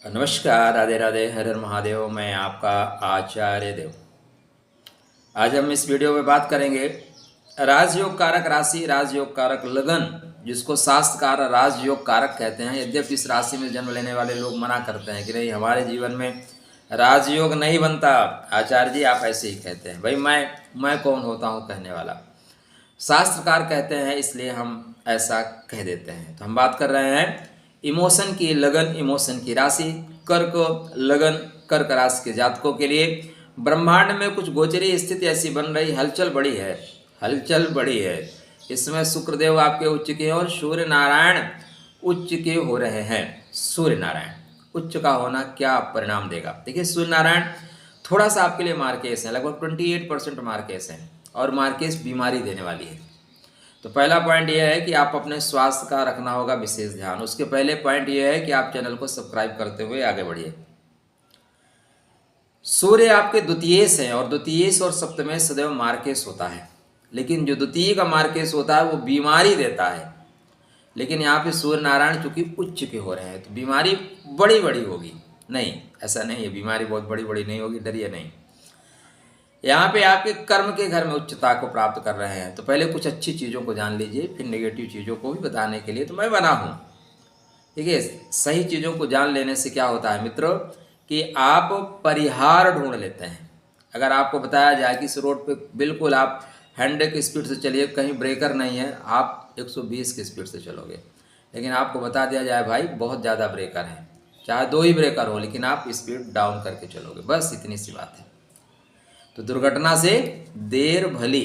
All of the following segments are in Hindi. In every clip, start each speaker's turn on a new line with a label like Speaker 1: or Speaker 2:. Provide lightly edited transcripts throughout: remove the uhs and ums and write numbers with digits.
Speaker 1: नमस्कार, राधे राधे, हर हर महादेव। मैं आपका आचार्य देव। आज हम इस वीडियो में बात करेंगे राजयोग कारक राशि, राजयोग कारक लगन, जिसको शास्त्रकार राजयोग कारक कहते हैं। यद्यपि इस राशि में जन्म लेने वाले लोग मना करते हैं कि नहीं, हमारे जीवन में राजयोग नहीं बनता। आचार्य जी आप ऐसे ही कहते हैं। भाई मैं कौन होता हूँ कहने वाला? शास्त्रकार कहते हैं, इसलिए हम ऐसा कह देते हैं। तो हम बात कर रहे हैं इमोशन की लगन, इमोशन की राशि, कर्क लगन, कर्क राशि के जातकों के लिए ब्रह्मांड में कुछ गोचरी स्थिति ऐसी बन रही, हलचल बड़ी है, हलचल बड़ी है। इसमें शुक्रदेव आपके उच्च के और सूर्य नारायण उच्च के हो रहे हैं। सूर्य नारायण उच्च का होना क्या परिणाम देगा? देखिए, सूर्य नारायण थोड़ा सा आपके लिए मार्केस है, लगभग 28% मार्केस है, और मार्केस बीमारी देने वाली है। तो पहला पॉइंट यह है कि आप अपने स्वास्थ्य का रखना होगा विशेष ध्यान। उसके पहले पॉइंट यह है कि आप चैनल को सब्सक्राइब करते हुए आगे बढ़िए। सूर्य आपके द्वितीयेश हैं, और द्वितीयेश और सप्तमेश सदैव मार्केश होता है, लेकिन जो द्वितीय का मार्केश होता है वो बीमारी देता है। लेकिन यहाँ पे सूर्य नारायण चूंकि उच्च के हो रहे हैं तो बीमारी बड़ी बड़ी होगी नहीं, ऐसा नहीं है, बीमारी बहुत बड़ी बड़ी नहीं होगी, डरिए नहीं। यहाँ पे आपके कर्म के घर में उच्चता को प्राप्त कर रहे हैं। तो पहले कुछ अच्छी चीज़ों को जान लीजिए, फिर नेगेटिव चीज़ों को भी बताने के लिए तो मैं बना हूँ। ठीक है, सही चीज़ों को जान लेने से क्या होता है मित्रों कि आप परिहार ढूंढ लेते हैं। अगर आपको बताया जाए कि इस रोड पे बिल्कुल आप 100 की स्पीड से चलिए, कहीं ब्रेकर नहीं है, आप 120 की स्पीड से चलोगे, लेकिन आपको बता दिया जाए भाई बहुत ज़्यादा ब्रेकर है, चाहे 2 ही ब्रेकर हो, लेकिन आप स्पीड डाउन करके चलोगे, बस इतनी सी बात है। तो दुर्घटना से देर भली।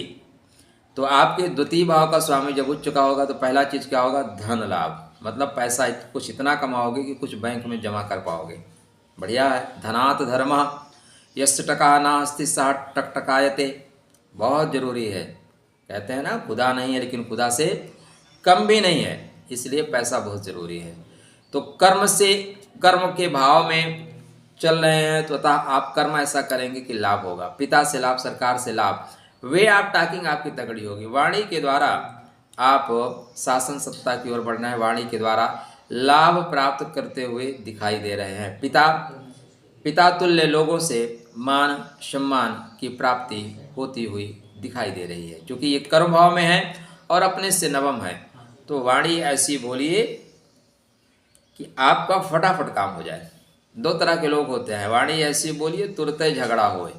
Speaker 1: तो आपके द्वितीय भाव का स्वामी जब उच्च का होगा तो पहला चीज क्या होगा? धन लाभ, मतलब पैसा कुछ इतना कमाओगे कि कुछ बैंक में जमा कर पाओगे। बढ़िया है। धनात धर्म यश टका नास्ति सह टकटकायते, बहुत जरूरी है। कहते हैं ना, खुदा नहीं है लेकिन खुदा से कम भी नहीं है, इसलिए पैसा बहुत जरूरी है। तो कर्म से, कर्म के भाव में चल रहे हैं तो आप कर्म ऐसा करेंगे कि लाभ होगा, पिता से लाभ, सरकार से लाभ, वे आप टाकिंग आपकी तगड़ी होगी। वाणी के द्वारा आप शासन सत्ता की ओर बढ़ना है, वाणी के द्वारा लाभ प्राप्त करते हुए दिखाई दे रहे हैं। पिता तुल्य लोगों से मान सम्मान की प्राप्ति होती हुई दिखाई दे रही है, क्योंकि ये कर्म भाव में है और अपने से नवम है। तो वाणी ऐसी बोलिए कि आपका फटाफट काम हो जाए। 2 तरह के लोग होते हैं, वाणी ऐसी बोलिए तुरंत ही झगड़ा होए।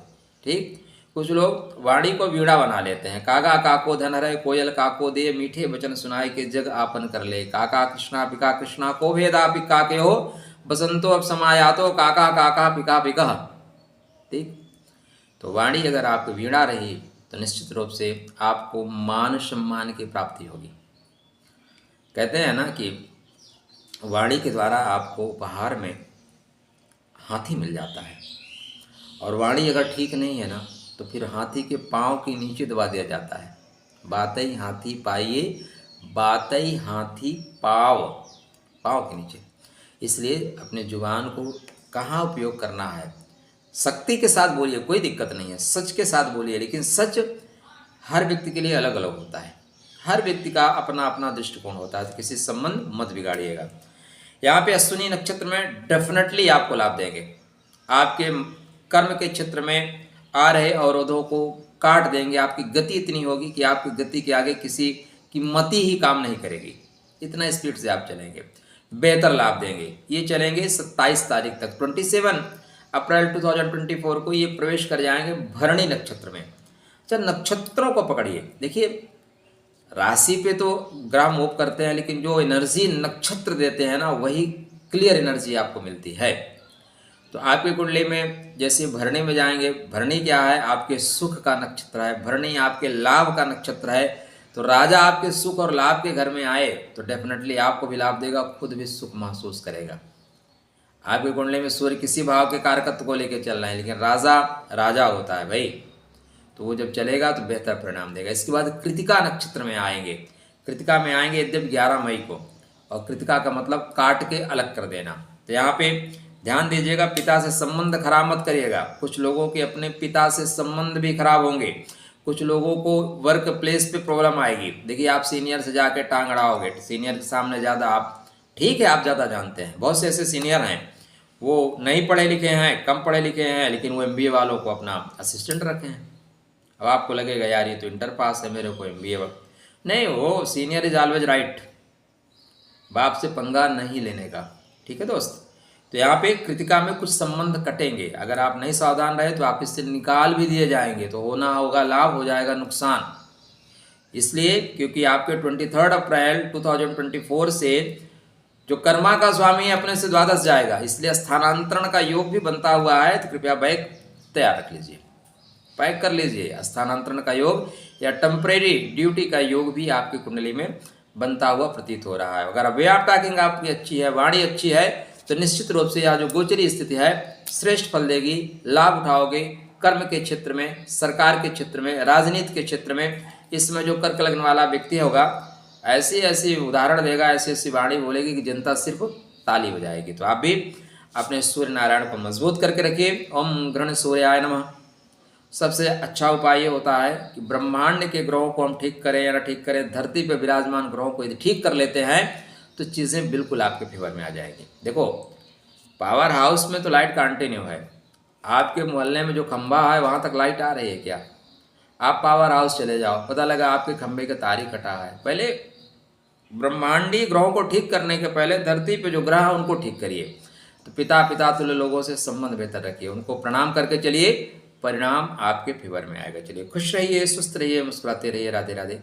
Speaker 1: ठीक, कुछ लोग वाणी को वीणा बना लेते हैं। कागा काको धन हरे, कोयल काको दे, मीठे वचन सुनाए के जग आपन कर ले। काका कृष्णा पिका कृष्णा को भेदा पिका के हो, बसंतो अब समायातो काका काका पिका पिका। ठीक, तो वाणी अगर आपकी वीणा रही तो निश्चित रूप से आपको मान सम्मान की प्राप्ति होगी। कहते हैं ना कि वाणी के द्वारा आपको उपहार में हाथी मिल जाता है, और वाणी अगर ठीक नहीं है ना तो फिर हाथी के पाँव के नीचे दबा दिया जाता है। बातई हाथी पाइए, बातई हाथी पाँव, पाँव के नीचे। इसलिए अपने जुबान को कहाँ उपयोग करना है, शक्ति के साथ बोलिए, कोई दिक्कत नहीं है, सच के साथ बोलिए, लेकिन सच हर व्यक्ति के लिए अलग अलग होता है, हर व्यक्ति का अपना अपना दृष्टिकोण होता है, तो किसी संबंध मत बिगाड़िएगा। यहाँ पे अश्विनी नक्षत्र में डेफिनेटली आपको लाभ देंगे। आपके कर्म के क्षेत्र में आ रहे अवरोधों को काट देंगे। आपकी गति इतनी होगी कि आपकी गति के आगे किसी की मति ही काम नहीं करेगी, इतना स्पीड से आप चलेंगे। बेहतर लाभ देंगे। ये चलेंगे 27 तारीख तक, 27 अप्रैल 2024 को ये प्रवेश कर जाएंगे भरणी नक्षत्र में। अच्छा, नक्षत्रों को पकड़िए। देखिए, राशि पे तो ग्राम मूव करते हैं, लेकिन जो एनर्जी नक्षत्र देते हैं ना, वही क्लियर एनर्जी आपको मिलती है। तो आपकी कुंडली में जैसे भरणी में जाएंगे, भरणी क्या है? आपके सुख का नक्षत्र है, भरणी आपके लाभ का नक्षत्र है। तो राजा आपके सुख और लाभ के घर में आए तो डेफिनेटली आपको भी लाभ देगा, खुद भी सुख महसूस करेगा। आपकी कुंडली में सूर्य किसी भाव के कारकत्व को लेकर चल रहे हैं, लेकिन राजा राजा होता है भाई, तो वो जब चलेगा तो बेहतर परिणाम देगा। इसके बाद कृतिका नक्षत्र में आएंगे। कृतिका में आएंगे यद्यप 11 मई को, और कृतिका का मतलब काट के अलग कर देना। तो यहाँ पे ध्यान दीजिएगा, पिता से संबंध खराब मत करिएगा। कुछ लोगों के अपने पिता से संबंध भी खराब होंगे, कुछ लोगों को वर्क प्लेस पे प्रॉब्लम आएगी। देखिए, आप सीनियर से जाके टांग अड़ाओगे, सीनियर के सामने ज़्यादा आप, ठीक है आप ज़्यादा जानते हैं, बहुत से ऐसे सीनियर हैं वो नहीं पढ़े लिखे हैं, कम पढ़े लिखे हैं, लेकिन वो एमबीए वालों को अपना असिस्टेंट रखे हैं। अब आपको लगेगा यार ये तो इंटर पास है, मेरे को एमबीए नहीं, वो सीनियर इज ऑलवेज राइट, बाप से पंगा नहीं लेने का। ठीक है दोस्त, तो यहाँ पे कृतिका में कुछ संबंध कटेंगे, अगर आप नहीं सावधान रहे तो आप इससे निकाल भी दिए जाएंगे, तो होना होगा लाभ, हो जाएगा नुकसान। इसलिए क्योंकि आपके 23 अप्रैल 2024 से जो कर्मा का स्वामी है अपने से द्वादश जाएगा, इसलिए स्थानांतरण का योग भी बनता हुआ है, तो कृपया बैग तैयार रख लीजिए, पैक कर लीजिए। स्थानांतरण का योग या टेम्परेरी ड्यूटी का योग भी आपकी कुंडली में बनता हुआ प्रतीत हो रहा है। अगर वे ऑफ टॉकिंग आपकी अच्छी है, वाणी अच्छी है, तो निश्चित रूप से यह जो गोचरी स्थिति है श्रेष्ठ फल देगी, लाभ उठाओगे। कर्म के क्षेत्र में, सरकार के क्षेत्र में, राजनीति के क्षेत्र में, इसमें जो कर्क लग्न वाला व्यक्ति होगा ऐसी ऐसी उदाहरण देगा, ऐसी ऐसी वाणी बोलेगी कि जनता सिर्फ ताली बजाएगी। तो आप भी अपने सूर्य नारायण को मजबूत करके रखिए। ओम ग्रहण सूर्याय नमः। सबसे अच्छा उपाय ये होता है कि ब्रह्मांड के ग्रहों को हम ठीक करें या ना ठीक करें, धरती पर विराजमान ग्रहों को यदि ठीक कर लेते हैं तो चीज़ें बिल्कुल आपके फेवर में आ जाएगी। देखो, पावर हाउस में तो लाइट कंटिन्यू है, आपके मोहल्ले में जो खंबा है वहाँ तक लाइट आ रही है क्या? आप पावर हाउस चले जाओ, पता लगा आपके खंबे का तार ही कटा है। पहले ब्रह्मांडीय ग्रहों को ठीक करने के पहले धरती पे जो ग्रह है उनको ठीक करिए। तो पिता तुल्य लोगों से संबंध बेहतर रखिए, उनको प्रणाम करके चलिए, परिणाम आपके फेवर में आएगा। चलिए खुश रहिए, स्वस्थ रहिए, मुस्कुराते रहिए। राधे राधे।